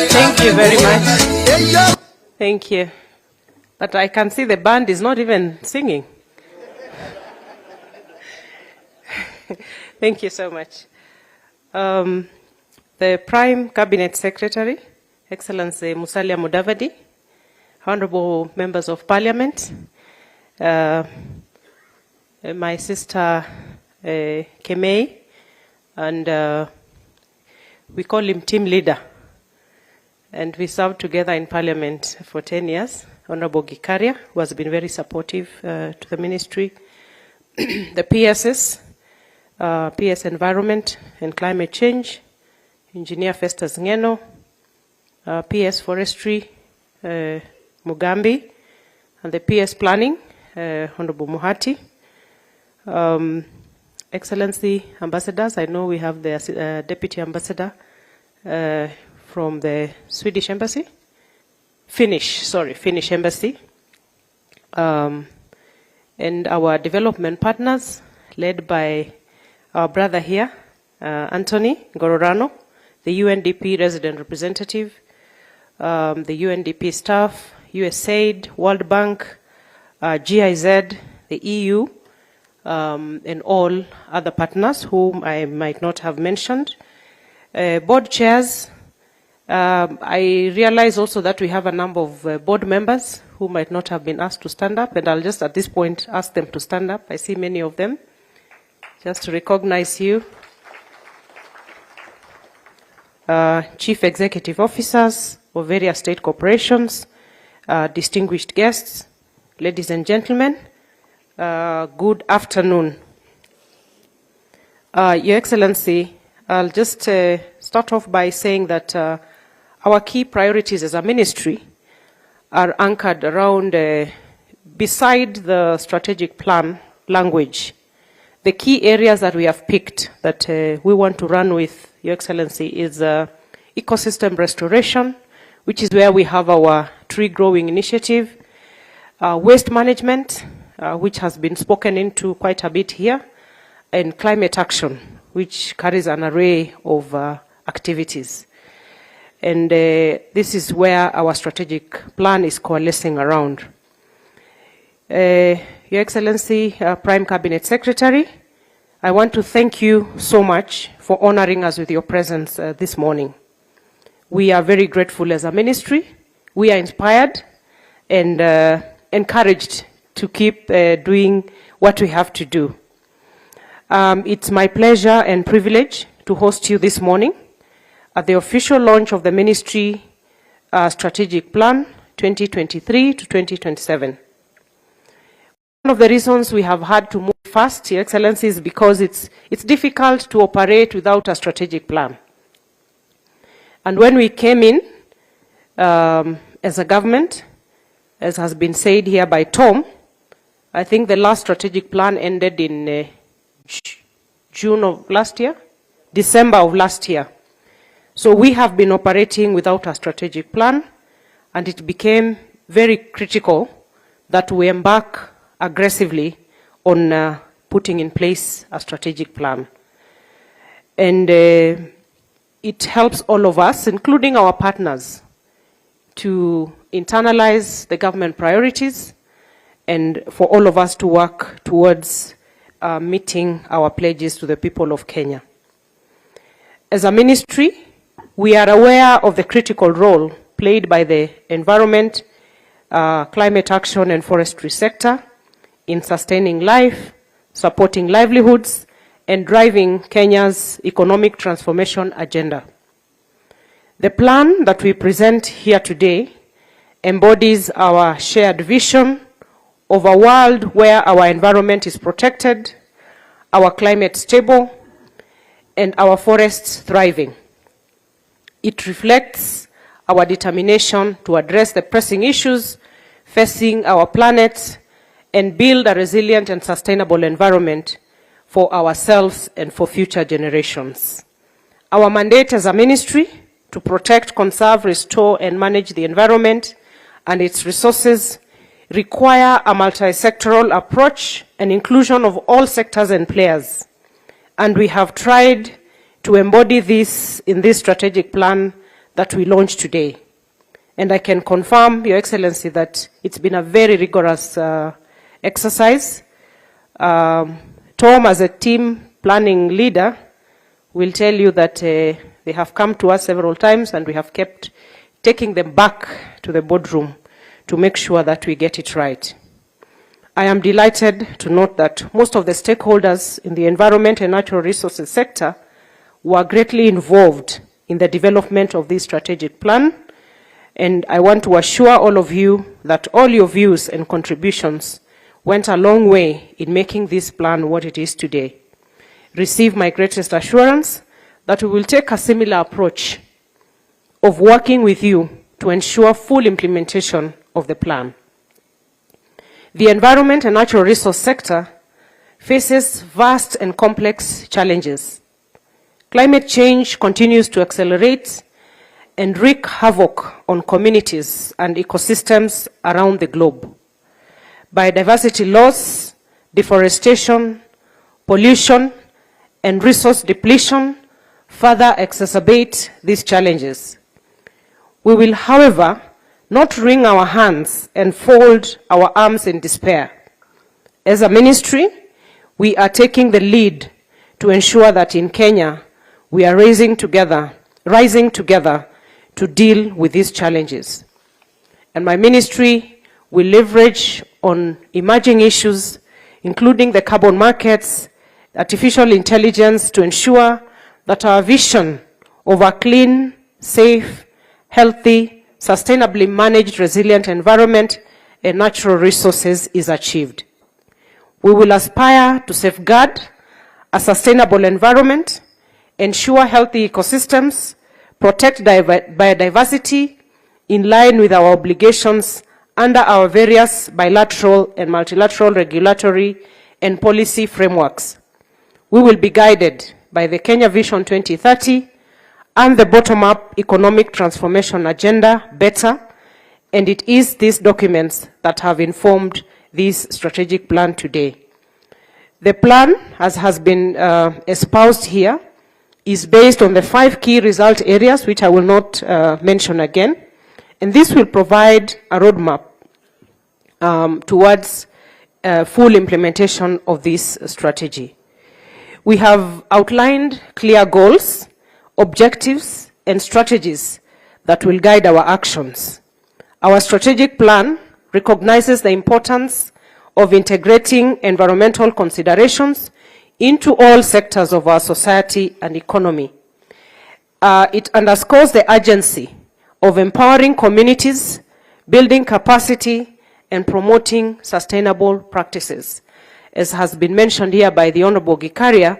Thank you very much. Thank you. But I can see the band is not even singing. Thank you so much. The Prime Cabinet Secretary, Excellency Musalia Mudavadi, Honorable Members of Parliament, my sister Kemei, and we call him team leader. And we served together in Parliament for 10 years. Honorable Gikaria, who has been very supportive to the ministry. The PSS, PS Environment and Climate Change, Engineer Festus Ngeno, PS Forestry, Mugambi, and the PS Planning, Honorable Muhati. Excellency Ambassadors, I know we have the Deputy Ambassador from the Swedish Embassy, Finnish Embassy, and our development partners, led by our brother here, Anthony Gororano, the UNDP resident representative, the UNDP staff, USAID, World Bank, GIZ, the EU, and all other partners whom I might not have mentioned. Board chairs, I realize also that we have a number of board members who might not have been asked to stand up, and I'll just at this point ask them to stand up. I see many of them, just to recognize you. Chief executive officers of various state corporations, distinguished guests, ladies and gentlemen, good afternoon. Your Excellency, I'll just start off by saying that our key priorities as a ministry are anchored around, beside the strategic plan language, the key areas that we have picked that we want to run with, Your Excellency, is ecosystem restoration, which is where we have our tree growing initiative, waste management, which has been spoken into quite a bit here, and climate action, which carries an array of activities. And this is where our strategic plan is coalescing around. Your Excellency, Prime Cabinet Secretary, I want to thank you so much for honoring us with your presence this morning. We are very grateful as a ministry. We are inspired and encouraged to keep doing what we have to do. It's my pleasure and privilege to host you this morning at the official launch of the Ministry Strategic Plan 2023 to 2027. One of the reasons we have had to move fast, Your Excellency, is because it's difficult to operate without a strategic plan. And when we came in as a government, as has been said here by Tom, I think the last strategic plan ended in June of last year, December of last year. So we have been operating without a strategic plan, and it became very critical that we embark aggressively on putting in place a strategic plan. And it helps all of us, including our partners, to internalize the government priorities and for all of us to work towards meeting our pledges to the people of Kenya. As a ministry, we are aware of the critical role played by the environment, climate action and forestry sector in sustaining life, supporting livelihoods, and driving Kenya's economic transformation agenda. The plan that we present here today embodies our shared vision of a world where our environment is protected, our climate stable, and our forests thriving. It reflects our determination to address the pressing issues facing our planet and build a resilient and sustainable environment for ourselves and for future generations. Our mandate as a ministry to protect, conserve, restore, and manage the environment and its resources require a multi-sectoral approach and inclusion of all sectors and players. And we have tried to embody this in this strategic plan that we launched today. And I can confirm, Your Excellency, that it's been a very rigorous exercise. Tom, as a team planning leader, will tell you that they have come to us several times and we have kept taking them back to the boardroom to make sure that we get it right. I am delighted to note that most of the stakeholders in the environment and natural resources sector were greatly involved in the development of this strategic plan, and I want to assure all of you that all your views and contributions went a long way in making this plan what it is today. Receive my greatest assurance that we will take a similar approach of working with you to ensure full implementation of the plan. The environment and natural resource sector faces vast and complex challenges. Climate change continues to accelerate and wreak havoc on communities and ecosystems around the globe. Biodiversity loss, deforestation, pollution, and resource depletion further exacerbate these challenges. We will, however, not wring our hands and fold our arms in despair. As a ministry, we are taking the lead to ensure that in Kenya, we are rising together to deal with these challenges. And my ministry will leverage on emerging issues, including the carbon markets, artificial intelligence, to ensure that our vision of a clean, safe, healthy, sustainably managed, resilient environment and natural resources is achieved. We will aspire to safeguard a sustainable environment, ensure healthy ecosystems, protect biodiversity in line with our obligations under our various bilateral and multilateral regulatory and policy frameworks. We will be guided by the Kenya Vision 2030 and the bottom-up economic transformation agenda, BETTER, and it is these documents that have informed this strategic plan today. The plan, as has been espoused here, is based on the 5 key result areas, which I will not mention again, and this will provide a roadmap towards full implementation of this strategy. We have outlined clear goals, objectives, and strategies that will guide our actions. Our strategic plan recognizes the importance of integrating environmental considerations into all sectors of our society and economy. It underscores the urgency of empowering communities, building capacity, and promoting sustainable practices. As has been mentioned here by the Honorable Gikaria,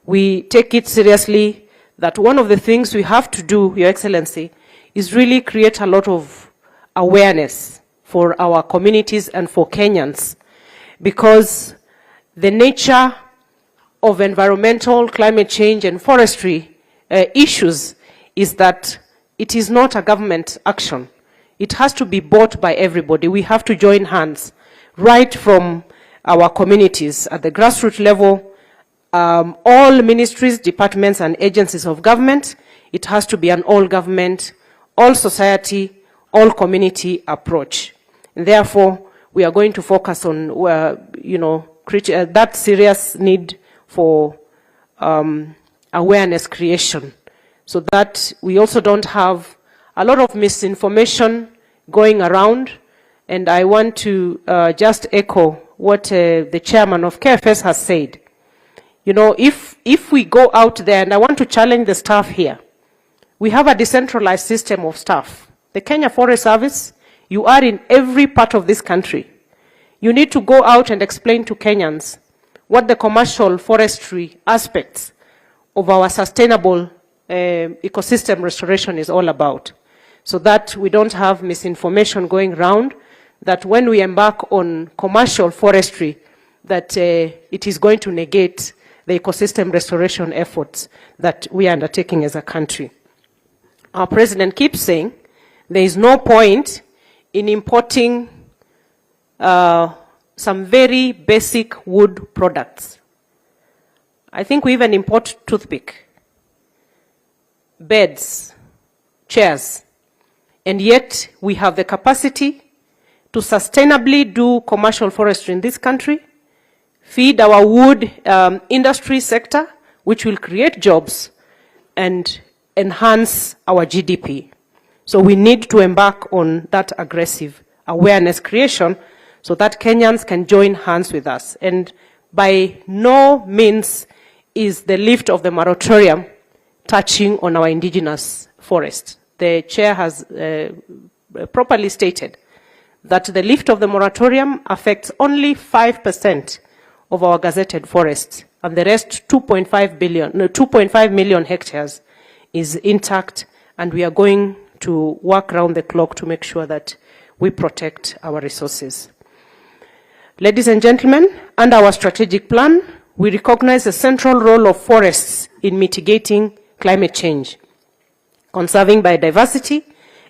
we take it seriously that one of the things we have to do, Your Excellency, is really create a lot of awareness for our communities and for Kenyans, because the nature of environmental, climate change, and forestry issues is that it is not a government action. It has to be bought by everybody. We have to join hands right from our communities at the grassroots level, all ministries, departments, and agencies of government. It has to be an all-government, all-society, all-community approach. And therefore, we are going to focus on, that serious need for awareness creation, so that we also don't have a lot of misinformation going around. And I want to just echo what the chairman of KFS has said. You know, if we go out there, and I want to challenge the staff here, we have a decentralized system of staff. The Kenya Forest Service, you are in every part of this country. You need to go out and explain to Kenyans what the commercial forestry aspects of our sustainable ecosystem restoration is all about, so that we don't have misinformation going around, that when we embark on commercial forestry, that it is going to negate the ecosystem restoration efforts that we are undertaking as a country. Our president keeps saying there is no point in importing some very basic wood products. I think we even import toothpick, beds, chairs, and yet we have the capacity to sustainably do commercial forestry in this country, feed our wood industry sector, which will create jobs and enhance our GDP. So we need to embark on that aggressive awareness creation so that Kenyans can join hands with us. And by no means is the lift of the moratorium touching on our indigenous forest. The chair has properly stated that the lift of the moratorium affects only 5% of our gazetted forests, and the rest 2.5 million hectares is intact, and we are going to work around the clock to make sure that we protect our resources. Ladies and gentlemen, under our strategic plan, we recognize the central role of forests in mitigating climate change, conserving biodiversity,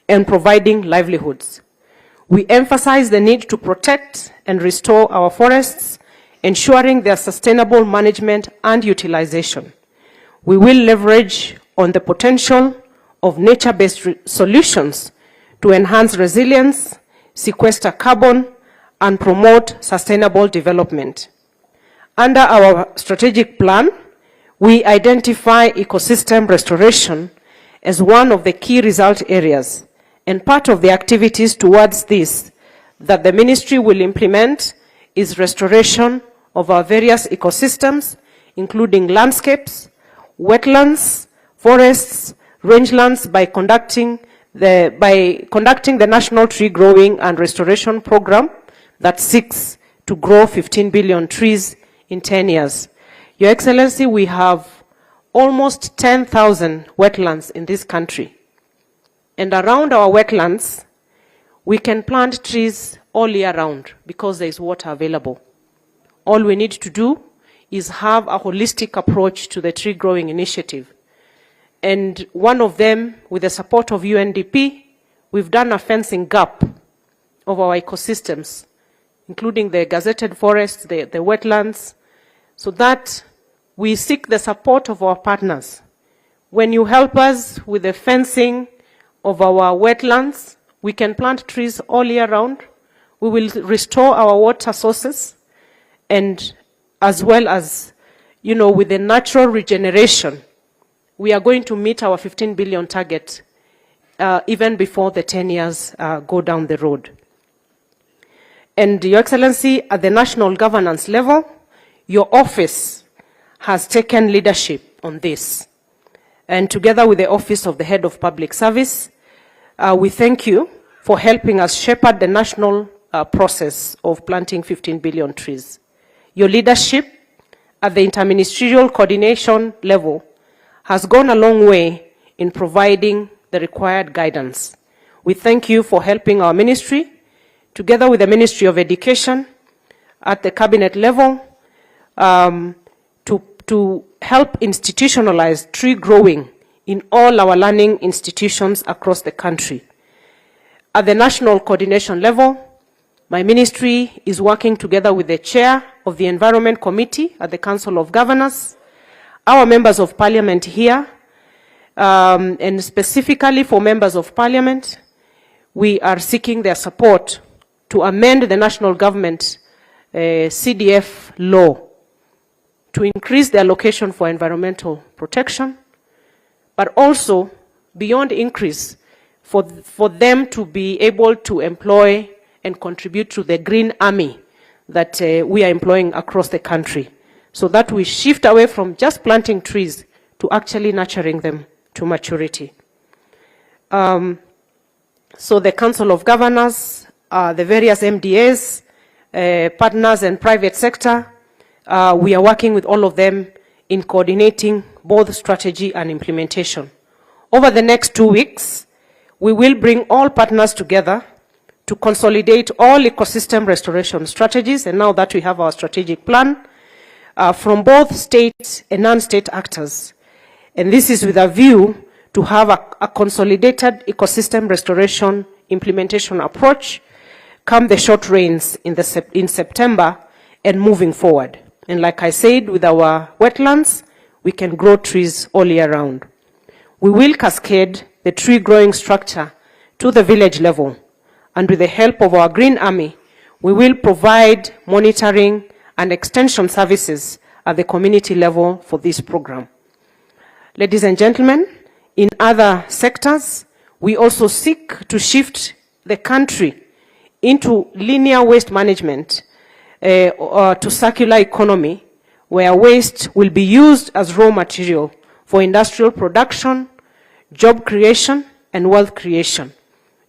and providing livelihoods. We emphasize the need to protect and restore our forests, ensuring their sustainable management and utilization. We will leverage on the potential of nature-based solutions to enhance resilience, sequester carbon, and promote sustainable development. Under our strategic plan, we identify ecosystem restoration as one of the key result areas, and part of the activities towards this that the ministry will implement is restoration of our various ecosystems, including landscapes, wetlands, forests, rangelands, by conducting the National Tree Growing and Restoration Program that seeks to grow 15 billion trees in 10 years. Your Excellency, we have almost 10,000 wetlands in this country. And around our wetlands, we can plant trees all year round because there is water available. All we need to do is have a holistic approach to the tree growing initiative. And one of them, with the support of UNDP, we've done a fencing gap of our ecosystems, including the gazetted forests, the wetlands, so that we seek the support of our partners. When you help us with the fencing of our wetlands, we can plant trees all year round. We will restore our water sources, and as well as, with the natural regeneration, we are going to meet our 15 billion target even before the 10 years go down the road. And Your Excellency, at the national governance level, your office has taken leadership on this. And together with the Office of the Head of Public Service, we thank you for helping us shepherd the national process of planting 15 billion trees. Your leadership at the interministerial coordination level has gone a long way in providing the required guidance. We thank you for helping our ministry, together with the Ministry of Education at the cabinet level, to help institutionalize tree growing in all our learning institutions across the country. At the national coordination level, my ministry is working together with the chair of the Environment Committee at the Council of Governors, our members of parliament here, and specifically for members of parliament, we are seeking their support to amend the national government CDF law to increase the allocation for environmental protection, but also, beyond increase, for them to be able to employ and contribute to the green army that we are employing across the country, so that we shift away from just planting trees to actually nurturing them to maturity. So the Council of Governors, the various MDAs, partners and private sector, we are working with all of them in coordinating both strategy and implementation. Over the next 2 weeks, we will bring all partners together to consolidate all ecosystem restoration strategies, and now that we have our strategic plan, from both state and non-state actors. And this is with a view to have a consolidated ecosystem restoration implementation approach, come the short rains in September and moving forward. And like I said, with our wetlands, we can grow trees all year round. We will cascade the tree growing structure to the village level. And with the help of our Green Army, we will provide monitoring and extension services at the community level for this program. Ladies and gentlemen, in other sectors, we also seek to shift the country into linear waste management or to circular economy, where waste will be used as raw material for industrial production, job creation, and wealth creation.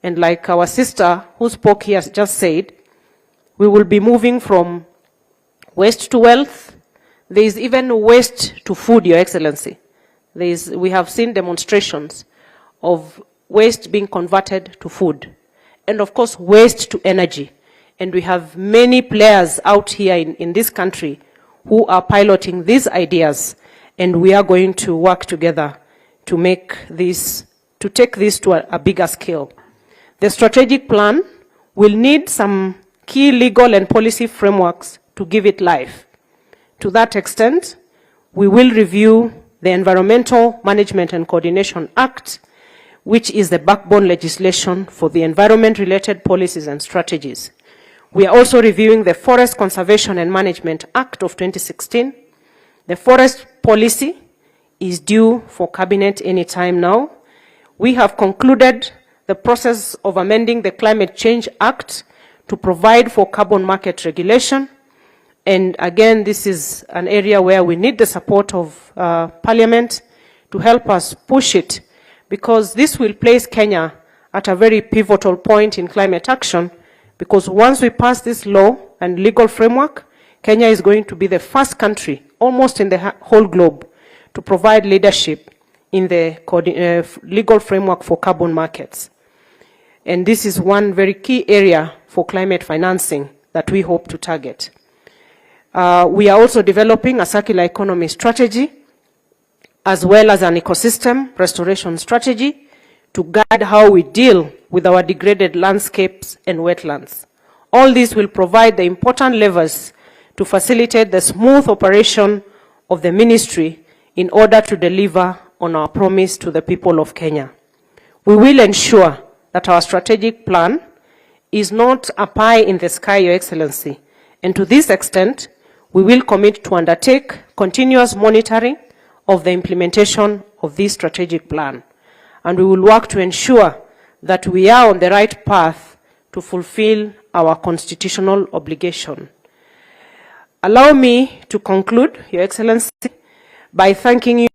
And like our sister who spoke here just said, we will be moving from waste to wealth. There is even waste to food, Your Excellency. We have seen demonstrations of waste being converted to food. And of course, waste to energy. And we have many players out here in this country who are piloting these ideas. And we are going to work together to make this, to take this to a bigger scale. The strategic plan will need some key legal and policy frameworks to give it life. To that extent, we will review the Environmental Management and Coordination Act, which is the backbone legislation for the environment-related policies and strategies. We are also reviewing the Forest Conservation and Management Act of 2016. The forest policy is due for cabinet any time now. We have concluded the process of amending the Climate Change Act to provide for carbon market regulation. And again, this is an area where we need the support of Parliament to help us push it, because this will place Kenya at a very pivotal point in climate action, because once we pass this law and legal framework, Kenya is going to be the first country, almost in the whole globe, to provide leadership in the legal framework for carbon markets. And this is one very key area for climate financing that we hope to target. We are also developing a circular economy strategy, as well as an ecosystem restoration strategy to guide how we deal with our degraded landscapes and wetlands. All this will provide the important levers to facilitate the smooth operation of the ministry in order to deliver on our promise to the people of Kenya. We will ensure that our strategic plan is not a pie in the sky, Your Excellency. And to this extent, we will commit to undertake continuous monitoring of the implementation of this strategic plan. And we will work to ensure that we are on the right path to fulfill our constitutional obligation. Allow me to conclude, Your Excellency, by thanking you,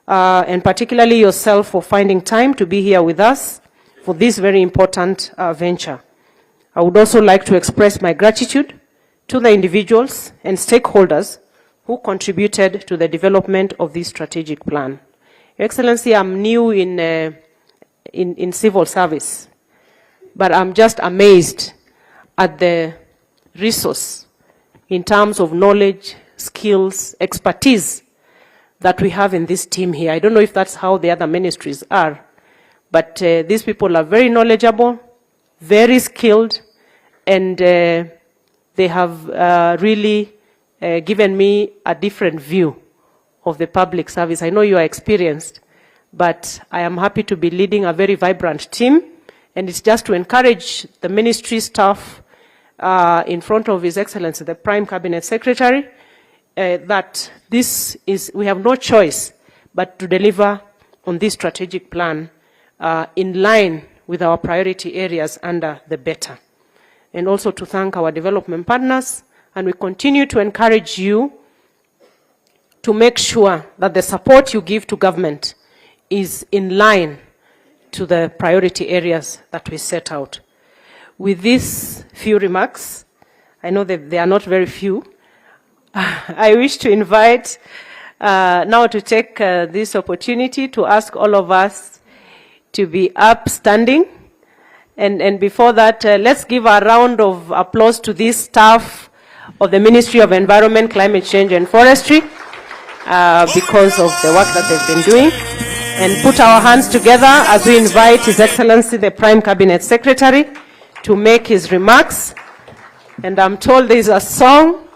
and particularly yourself, for finding time to be here with us for this very important venture. I would also like to express my gratitude to the individuals and stakeholders who contributed to the development of this strategic plan. Your Excellency, I'm new in civil service, but I'm just amazed at the resource in terms of knowledge, skills, expertise that we have in this team here. I don't know if that's how the other ministries are, but these people are very knowledgeable, very skilled, and they have really given me a different view of the public service. I know you are experienced, but I am happy to be leading a very vibrant team, and it's just to encourage the ministry staff in front of His Excellency, the Prime Cabinet Secretary, that we have no choice but to deliver on this strategic plan in line with our priority areas under the better. And also to thank our development partners, and we continue to encourage you to make sure that the support you give to government is in line to the priority areas that we set out. With these few remarks, I know that they are not very few, I wish to invite now to take this opportunity to ask all of us to be upstanding. And before that, let's give a round of applause to this staff of the Ministry of Environment, Climate Change and Forestry because of the work that they've been doing. And put our hands together as we invite His Excellency, the Prime Cabinet Secretary, to make his remarks. And I'm told there's a song